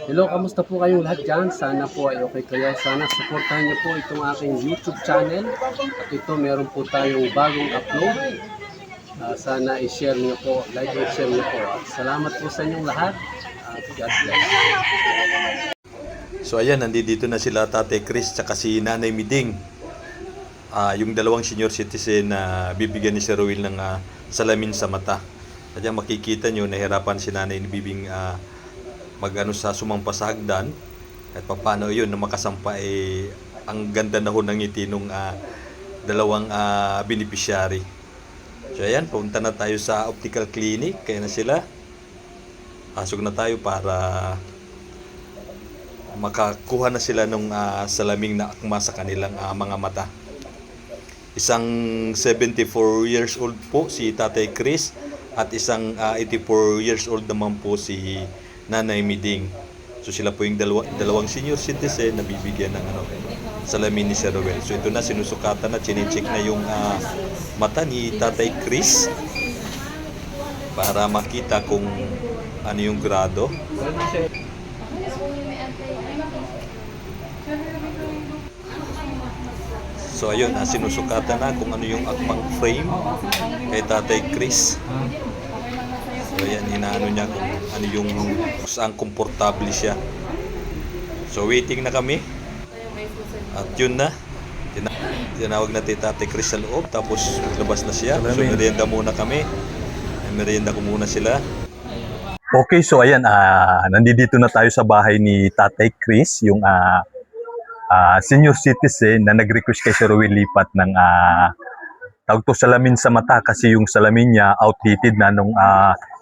Hello, kamusta po kayong lahat dyan? Sana po ay okay kayo. Sana supportahan niyo po itong aking YouTube channel. At ito, meron po tayong bagong upload. Sana i-share niyo po, like and share niyo po. At salamat po sa inyong lahat. God bless. So ayan, nandito na sila Tate Chris tsaka si Nanay Miding. Yung dalawang senior citizen na bibigyan ni Sir Will ng salamin sa mata. At yan makikita nyo, nahirapan si Nanay ni Bibing mag-ano sa sumampa sa hagdan. At paano yun, na makasampa ang ganda na ho ng ngiti nung dalawang beneficiary. So ayan, punta na tayo sa optical clinic. Kaya na sila. Pasok na tayo para makakuha na sila ng salaming na akma sa kanilang mga mata. Isang 74 years old po si Tatay Chris at isang 84 years old naman po si Nanay Miding. So sila po yung dalawang senior citizen na bibigyan ng salamin ni Sir Ruel. So ito na, sinusukatan na, chinecheck na yung mata ni Tatay Chris para makita kung ano yung grado. So ayun, sinusukatan na kung ano yung akmang frame kay Tatay Chris. So ayan, inaano niya kung ano yung saan komportable siya. So waiting na kami. At yun na, tinawag natin Tatay Chris sa loob, tapos labas na siya. So merienda muna kami. Merienda ko muna sila. Okay, so ayan, nandito na tayo sa bahay ni Tatay Chris, yung senior citizen na nag-request kay Sir Will lipat ng tawag to salamin sa mata kasi yung salamin niya outdated na nung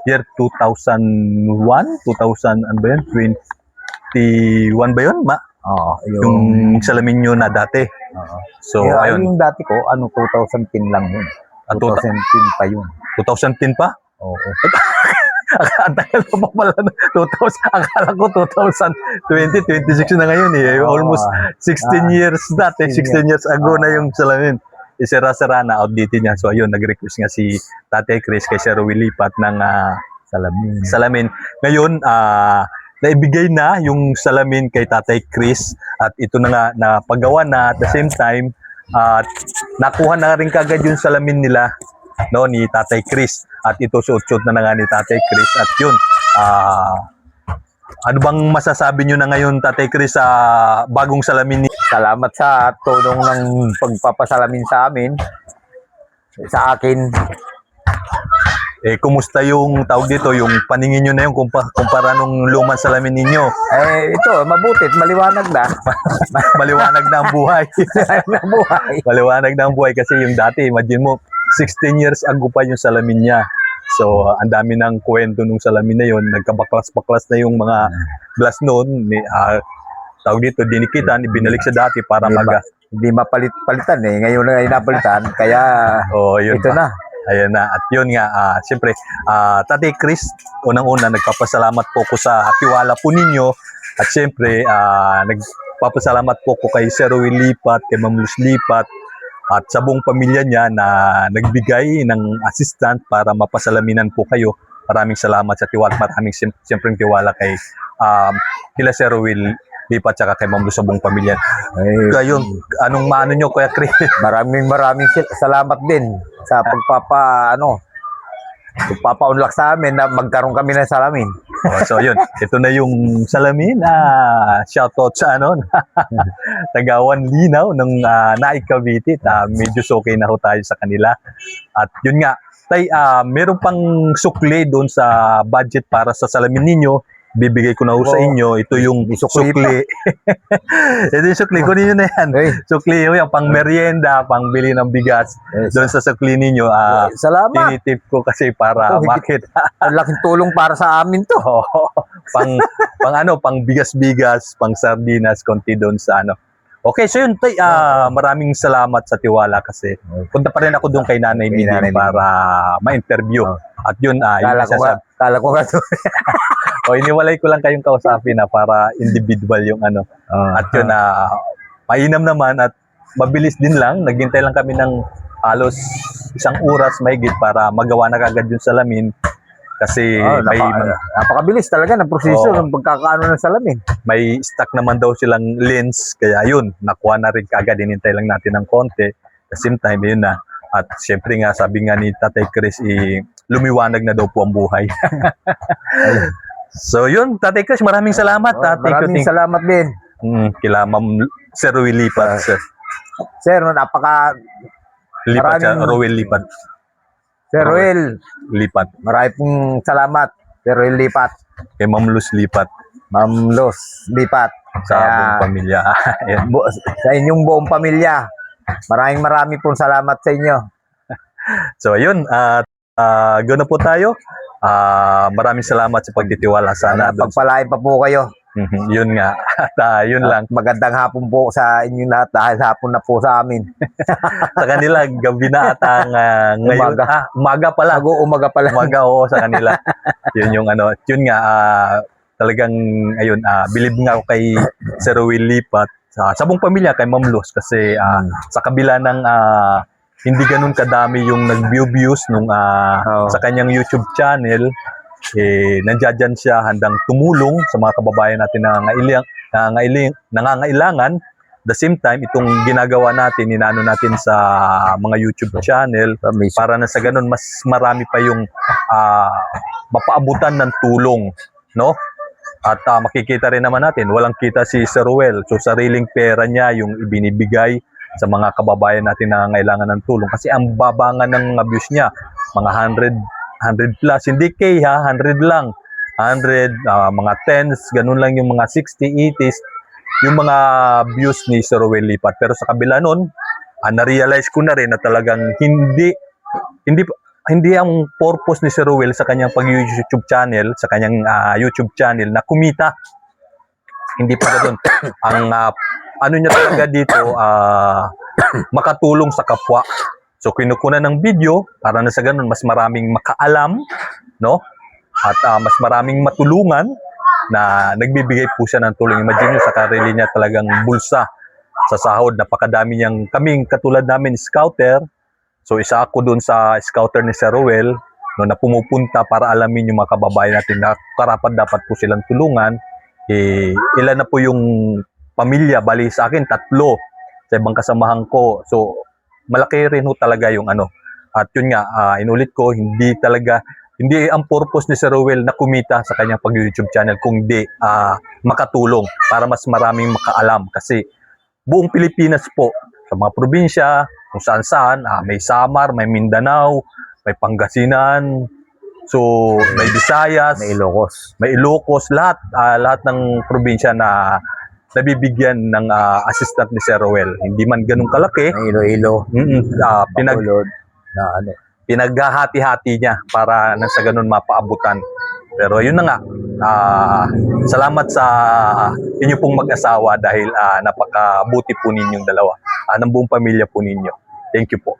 year 2001, 2000 ano ba yun? 21 ba yun, ma? Oo, Yung salamin nyo na dati. So ayun, yung dati ko, 2010 lang yun. 2010 pa yun. 2010 pa? Oo. Ang tagal pa pala, 2000, akala ko 2020, 26 na ngayon eh. Almost 16 years dati, 16 years ago na yung salamin. Isira-sira na, outdated niya. So ayun, nag-request nga si Tatay Chris kay Sir Will lipat ng salamin. Ngayon, naibigay na yung salamin kay Tatay Chris at ito na nga, napagawa na at the same time, at nakuha na rin kagad yung salamin nila ni Tatay Chris at ito suot-suot na nga ni Tatay Chris at yun, ano bang masasabi nyo na ngayon Tatay Chris sa bagong salamin ni... Salamat sa tulong ng pagpapasalamin sa amin, sa akin. Kumusta yung tawag dito, yung paningin nyo na yung kumpara nung lumang salamin ninyo? Ito, mabutit, maliwanag na. Maliwanag na ang buhay. Maliwanag na ang buhay kasi yung dati, imagine mo, 16 years ago pa yung salamin niya. So, ang dami ng kwento nung salamin na yun. Nagkabaklas-baklas na yung mga glass noon. Tawag dito, dinikitan, binalik sa dati para Hindi mapalit-palitan eh. Ngayon na ay napalitan. Kaya, yun ito pa. na. Ayan na. At yun nga, siyempre, Tatay Chris, unang-una, nagpapasalamat po ko sa tiwala po ninyo. At siyempre, nagpapasalamat po ko kay Sir Will Lipat, kay Ma'am Luz Lipat, at sa buong pamilya niya na nagbigay ng assistant para mapasalaminan po kayo. Maraming salamat sa tiwala. Maraming siyempre tiwala kay kila Sir Will Lipat at kay Ma'am Luz sa buong pamilya. Ngayon, anong maano nyo, Kuya Chris? Maraming salamat din sa pagpapa-unlock sa amin na magkaroon kami ng salamin. So yun, ito na yung salamin. Shoutout sa Tagawan Linaw ng Naik Cavite. Medyo okay na ho tayo sa kanila. At yun nga, meron pang sukli doon sa budget para sa salamin ninyo. Bibigay ko na ho sa inyo. Ito yung sukli. Ito yung sukli. Kunin nyo na yan. Sukli yung pang merienda, pang bili ng bigas. Doon sa sukli ninyo. Salamat. Tinitip ko kasi para makita. Laking tulong para sa amin to. Pang bigas-bigas, pang sardinas, konti doon sa Okay, so yun, maraming salamat sa tiwala kasi punta pa rin ako doon kay Nanay Miding para ma-interview. At yun, kala ko nga to. Iniwalay ko lang kayong kausapin para individual yung At yun, mainam naman at mabilis din lang. Naghintay lang kami ng halos 1 oras mahigit para magawa na kagad yung salamin. Kasi napakabilis talaga ng proseso Oo. ng pagkakaano ng salamin. may stock naman daw silang lens, kaya yun, nakuha na rin kagad, hinintay lang natin ng konti. At the same time, yun na. At syempre nga, sabi nga ni Tatay Chris, lumiwanag na daw po ang buhay. So yun, Tatay Chris, maraming salamat. Maraming salamat din. Kila Ma'am Sir Ruel Lipat. Sir, maraming- Ruel Lipat. Sir Ruel, Lipat. marami pong salamat. Sir Ruel Lipat, Kay Ma'am Luz Lipat. Ma'am Los Lipat. Sa Kaya, buong pamilya. Ayan. sa inyong buong pamilya, maraming pong salamat sa inyo. So ayun, at go na po tayo. Maraming salamat sa pagtitiwala. Sana doon. Pagpalain pa po kayo. Yun nga. At yun lang. Magandang hapon po sa inyong lahat dahil hapon na po sa amin. Sa kanila, gabi na at ngayon. Umaga pala. Umaga pala. Umaga, oo, sa kanila. Yun yung ano. Yun nga, talagang, ayun, believe nga ako kay Sir Ruel Lipat. Sa buong pamilya, kay Ma'am Luz. Kasi sa kabila ng hindi ganun kadami yung nag-views nung sa kanyang YouTube channel, nandiyan siya handang tumulong sa mga kababayan natin na nangangailangan. The same time, itong ginagawa natin, inaano natin sa mga YouTube channel para na sa ganun mas marami pa yung mapaabutan ng tulong, no? At makikita rin naman natin, walang kita si Sir Ruel. So sariling pera niya yung ibinibigay sa mga kababayan natin na nangangailangan ng tulong. Kasi ang baba nga ng views niya, mga 100 plus, hindi K ha, 100 lang. 100, mga 10s, ganun lang yung mga 60, 80s, yung mga views ni Sir Ruel Lipat. Pero sa kabila nun, na-realize ko na rin na talagang hindi ang purpose ni Sir Ruel sa kanyang pag-YouTube channel, sa kanyang YouTube channel na kumita. Hindi pa doon. Ang ano niya talaga dito, makatulong sa kapwa. So kinukunan ng video para na sa ganun mas maraming makaalam, no? At mas maraming matulungan na nagbibigay po siya ng tulong. Imagine nyo, sa sarili niya talagang bulsa sa sahod. Napakadami niyang, kaming katulad namin, scouter. So isa ako doon sa scouter ni Sir Ruel, no, na pumupunta para alamin yung mga kababayan natin na karapat dapat po silang tulungan. Ilan na po yung pamilya, bali sa akin 3 sa ibang kasamahan ko. So malaki rin ho talaga yung ano. At yun nga, inulit ko, hindi ang purpose ni Sir Ruel na kumita sa kanyang pag-YouTube channel, kundi makatulong para mas maraming makaalam. Kasi buong Pilipinas po, sa mga probinsya, kung saan-saan, may Samar, may Mindanao, may Pangasinan, so may Visayas, may Ilocos, lahat ng probinsya na nabibigyan ng assistant ni Sir Ruel. Hindi man ganun kalaki. May Iloilo. Pinaghahati-hati niya para nang sa ganun mapaabutan. Pero yun na nga, salamat sa inyo pong mag-asawa dahil napakabuti po ninyong dalawa, ng buong pamilya po ninyo. Thank you po.